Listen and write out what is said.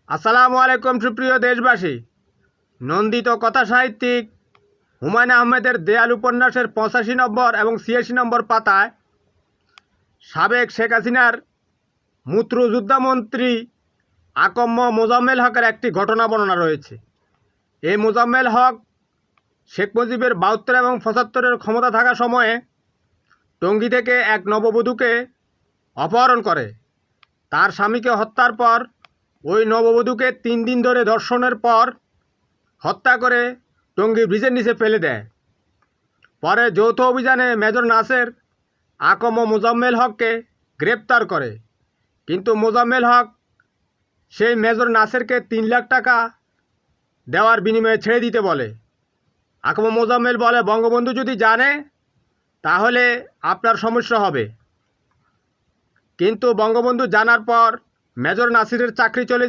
আসসালামু আলাইকুম সুপ্রিয় দেশবাসী। নন্দিত কথা সাহিত্যিক হুমায়ুন আহমেদের দেয়াল উপন্যাসের 85 নম্বর এবং 86 নম্বর পাতায় সাবেক শেখ হাসিনার মূত্রযোদ্ধামন্ত্রী আকম্ম মোজাম্মেল হকের একটি ঘটনা বর্ণনা রয়েছে। এই মোজাম্মেল হক শেখ মুজিবের 72 এবং 75-এর ক্ষমতা থাকা সময়ে টঙ্গী থেকে এক নববধূকে অপহরণ করে। তার স্বামীকে হত্যার পর ওই নববধূকে 3 দিন ধরে ধর্ষণের পর হত্যা করে টঙ্গী ব্রিজের নিচে ফেলে দেয়। পরে যৌথ অভিযানে মেজর নাসের আকম মোজাম্মেল হককে গ্রেপ্তার করে, কিন্তু মোজাম্মেল হক সেই মেজর নাসেরকে 3 লাখ টাকা দেওয়ার বিনিময়ে ছেড়ে দিতে বলে। আকম মোজাম্মেল বলে, বঙ্গবন্ধু যদি জানে তাহলে আপনার সমস্যা হবে। কিন্তু বঙ্গবন্ধু জানার পর মেজর নাসিরের চাকরি চলে